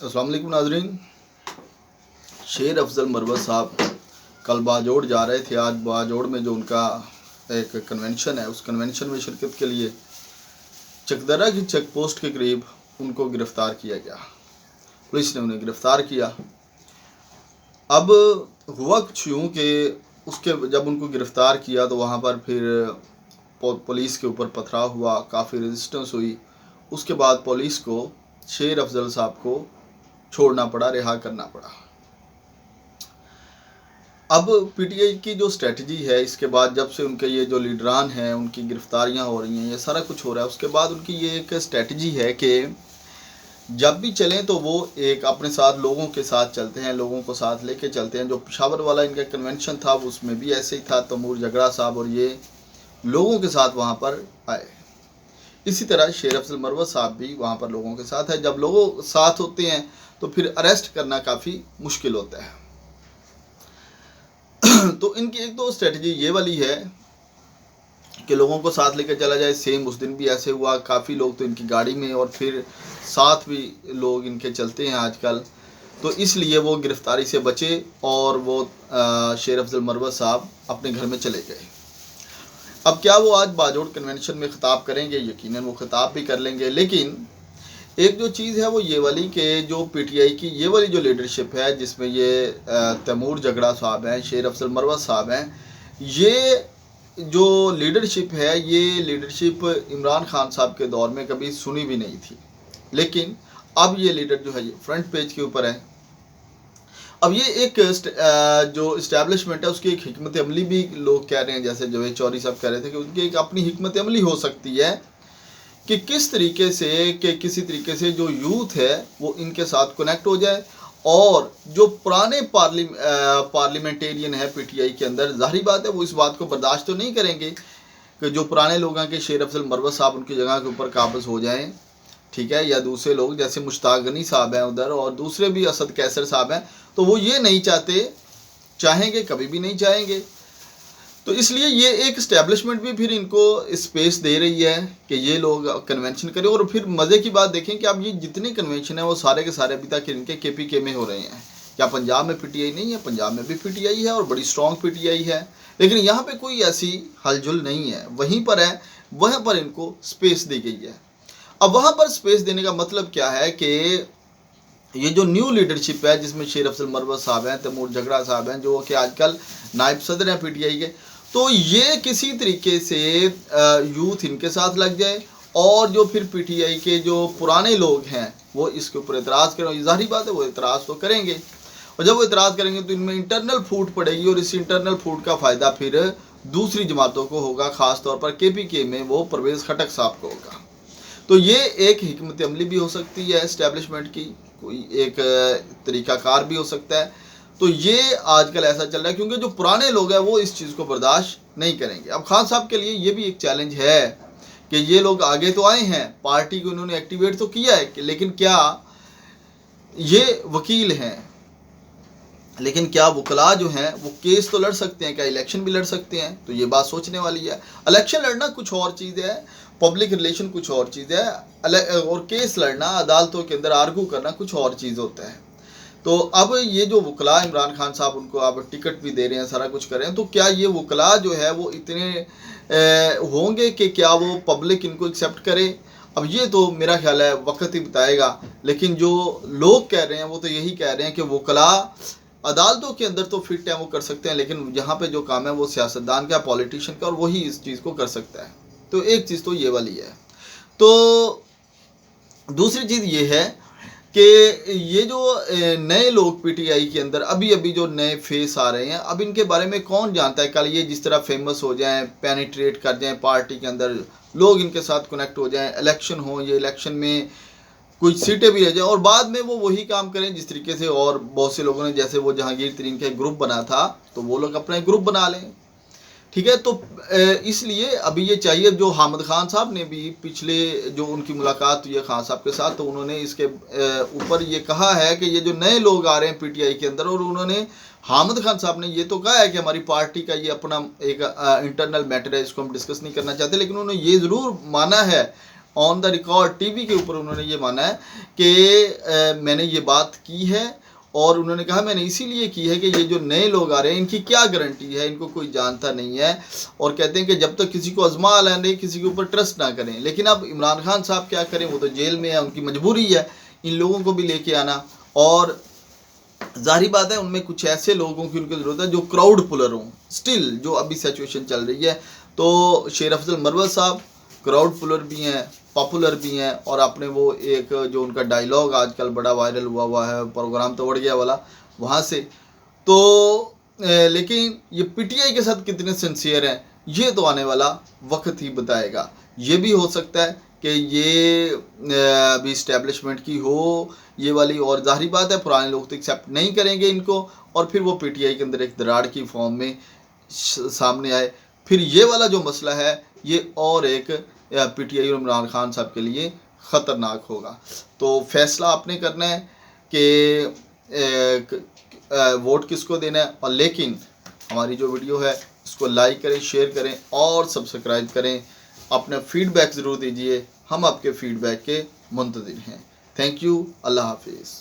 अस्सलाम वालेकुम नाजरीन। शेर अफजल मरवत साहब कल बाजोड़ जा रहे थे। आज बाजोड़ में जो उनका एक कन्वेंशन है, उस कन्वेंशन में शिरकत के लिए चकदरा की चेक पोस्ट के करीब उनको गिरफ़्तार किया गया। पुलिस ने उन्हें गिरफ़्तार किया। अब हुआ कुछ यूँ कि उसके जब उनको गिरफ़्तार किया तो वहाँ पर फिर पुलिस के ऊपर पथराव हुआ, काफ़ी रेजिस्टेंस हुई। उसके बाद पुलिस को शेर अफजल साहब को छोड़ना पड़ा, रिहा करना पड़ा। अब पीटीआई की जो स्ट्रेटजी है, इसके बाद जब से उनके ये जो लीडरान हैं उनकी गिरफ्तारियां हो रही हैं, ये सारा कुछ हो रहा है, उसके बाद उनकी ये एक स्ट्रेटजी है कि जब भी चलें तो वो एक अपने साथ लोगों के साथ चलते हैं, लोगों को साथ लेके चलते हैं। जो पेशावर वाला इनका कन्वेंशन था उसमें भी ऐसे ही था। तैमूर जगड़ा साहब और ये लोगों के साथ वहाँ पर आए। इसी तरह शेर अफजल मरवत साहब भी वहाँ पर लोगों के साथ है। जब लोगों साथ होते हैं तो फिर अरेस्ट करना काफ़ी मुश्किल होता है। तो इनकी एक तो स्ट्रेटजी ये वाली है कि लोगों को साथ लेकर चला जाए। सेम उस दिन भी ऐसे हुआ, काफ़ी लोग तो इनकी गाड़ी में और फिर साथ भी लोग इनके चलते हैं आजकल। तो इसलिए वो गिरफ्तारी से बचे और वो शेर अफजल मरवत साहब अपने घर में चले गए। अब क्या वो आज बाजोड़ कन्वेंशन में ख़िताब करेंगे? यकीनन वो ख़िताब भी कर लेंगे, लेकिन एक जो चीज़ है वो ये वाली कि जो पीटीआई की ये वाली जो लीडरशिप है, जिसमें ये तैमूर जगड़ा साहब हैं, शेर अफजल मरवत साहब हैं, ये जो लीडरशिप है, ये लीडरशिप इमरान खान साहब के दौर में कभी सुनी भी नहीं थी। लेकिन अब ये लीडर जो है ये फ्रंट पेज के ऊपर है। अब ये एक जो इस्टेब्लिशमेंट है उसकी एक हिकमत अमली भी लोग कह रहे हैं, जैसे जवेद चौधरी साहब कह रहे थे कि उनकी एक अपनी हिकमत अमली हो सकती है कि किस तरीके से कि किसी तरीके से जो यूथ है वो इनके साथ कनेक्ट हो जाए। और जो पुराने पार्लियामेंटेरियन है पीटीआई के अंदर, जाहिर बात है वो इस बात को बर्दाश्त तो नहीं करेंगे कि जो पुराने लोग हैं कि शेर अफजल मरवत साहब उनकी जगह के ऊपर काबिज हो जाएं, ठीक है, या दूसरे लोग जैसे मुश्ताक गनी साहब हैं उधर और दूसरे भी असद कैसर साहब हैं, तो वो ये नहीं चाहेंगे, कभी भी नहीं चाहेंगे। तो इसलिए ये एक इस्टेब्लिशमेंट भी फिर इनको स्पेस दे रही है कि ये लोग कन्वेंशन करें। और फिर मज़े की बात देखें कि अब ये जितने कन्वेंशन हैं वो सारे के सारे अभी तक इनके केपीके में हो रहे हैं। क्या पंजाब में पीटीआई नहीं है? पंजाब में भी पीटीआई है और बड़ी स्ट्रॉन्ग पीटीआई है, लेकिन यहाँ पे कोई ऐसी हलचल नहीं है। वहीं पर है, वहाँ पर इनको स्पेस दी गई है। अब वहाँ पर स्पेस देने का मतलब क्या है कि ये जो न्यू लीडरशिप है, जिसमें शेर अफजल मरवत साहब हैं, तैमूर जगड़ा साहब हैं, जो कि आजकल नायब सदर हैं पीटीआई के, तो ये किसी तरीके से यूथ इनके साथ लग जाए और जो फिर पीटीआई के जो पुराने लोग हैं वो इसके ऊपर एतराज़ करें। जाहिर बात है वो एतराज़ तो करेंगे, और जब वो एतराज़ करेंगे तो इनमें इंटरनल फूट पड़ेगी और इस इंटरनल फूट का फ़ायदा फिर दूसरी जमातों को होगा, ख़ास तौर पर केपीके में वो परवेज़ खटक साहब को होगा। तो ये एक हिकमत अमली भी हो सकती है एस्टेब्लिशमेंट की, कोई एक तरीक़ाकार भी हो सकता है। तो ये आजकल ऐसा चल रहा है क्योंकि जो पुराने लोग हैं वो इस चीज़ को बर्दाश्त नहीं करेंगे। अब खान साहब के लिए ये भी एक चैलेंज है कि ये लोग आगे तो आए हैं, पार्टी को उन्होंने एक्टिवेट तो किया है, लेकिन क्या ये वकील हैं, लेकिन क्या वकला जो हैं वो केस तो लड़ सकते हैं? क्या इलेक्शन भी लड़ सकते हैं? तो ये बात सोचने वाली है। इलेक्शन लड़ना कुछ और चीज़ है, पब्लिक रिलेशन कुछ और चीज़ है, और केस लड़ना, अदालतों के अंदर आर्गू करना कुछ और चीज़ होता है। तो अब ये जो वकला इमरान खान साहब उनको अब टिकट भी दे रहे हैं, सारा कुछ कर रहे हैं, तो क्या ये वकला जो है वो इतने होंगे कि क्या वो पब्लिक इनको एक्सेप्ट करे? अब ये तो मेरा ख्याल है वक्त ही बताएगा। लेकिन जो लोग कह रहे हैं वो तो यही कह रहे हैं कि वकला अदालतों के अंदर तो फिट है, वो कर सकते हैं, लेकिन यहाँ पे जो काम है वो सियासतदान का, पॉलिटिशियन का, और वही इस चीज़ को कर सकता है। तो एक चीज़ तो ये वाली है। तो दूसरी चीज़ ये है कि ये जो नए लोग पीटीआई के अंदर अभी अभी जो नए फेस आ रहे हैं, अब इनके बारे में कौन जानता है? कल ये जिस तरह फेमस हो जाएं, पेनिट्रेट कर जाएं पार्टी के अंदर, लोग इनके साथ कनेक्ट हो जाएं, इलेक्शन हो, ये इलेक्शन में कुछ सीटें भी रह जाएं और बाद में वो वही काम करें जिस तरीके से और बहुत से लोगों ने, जैसे वो जहांगीर तरीन का ग्रुप बना था, तो वो लोग अपना ग्रुप बना लें, ठीक है। तो इसलिए अभी ये चाहिए, जो हामिद खान साहब ने भी पिछले जो उनकी मुलाकात हुई है खान साहब के साथ, तो उन्होंने इसके ऊपर ये कहा है कि ये जो नए लोग आ रहे हैं पीटीआई के अंदर, और उन्होंने हामिद खान साहब ने ये तो कहा है कि हमारी पार्टी का ये अपना एक इंटरनल मैटर है, इसको हम डिस्कस नहीं करना चाहते, लेकिन उन्होंने ये ज़रूर माना है ऑन द रिकॉर्ड टीवी के ऊपर उन्होंने ये माना है कि मैंने ये बात की है, और उन्होंने कहा मैंने इसीलिए की है कि ये जो नए लोग आ रहे हैं इनकी क्या गारंटी है, इनको कोई जानता नहीं है, और कहते हैं कि जब तक किसी को आजमा लें किसी के ऊपर ट्रस्ट ना करें। लेकिन अब इमरान खान साहब क्या करें, वो तो जेल में है, उनकी मजबूरी है इन लोगों को भी लेके आना, और जाहिर बात है उनमें कुछ ऐसे लोगों की उनकी ज़रूरत है जो क्राउड पुलर हों। स्टिल जो अभी सिचुएशन चल रही है, तो शेर अफजल मरवत साहब क्राउड पुलर भी हैं, पॉपुलर भी हैं, और आपने वो एक जो उनका डायलॉग आजकल बड़ा वायरल हुआ है, प्रोग्राम तो बढ़ गया वाला वहाँ से, तो लेकिन ये पीटीआई के साथ कितने सिंसियर हैं ये तो आने वाला वक्त ही बताएगा। ये भी हो सकता है कि ये अभी इस्टेब्लिशमेंट की हो ये वाली, और जाहिर बात है पुराने लोग तो एक्सेप्ट नहीं करेंगे इनको, और फिर वो पीटीआई के अंदर एक दरार की फॉर्म में सामने आए। फिर ये वाला जो मसला है ये और एक पीटीआई और इमरान खान साहब के लिए ख़तरनाक होगा। तो फैसला आपने करना है कि वोट किसको देना है, और लेकिन हमारी जो वीडियो है इसको लाइक करें, शेयर करें और सब्सक्राइब करें। अपना फीडबैक ज़रूर दीजिए, हम आपके फीडबैक के मुंतज़िर हैं। थैंक यू, अल्लाह हाफिज़।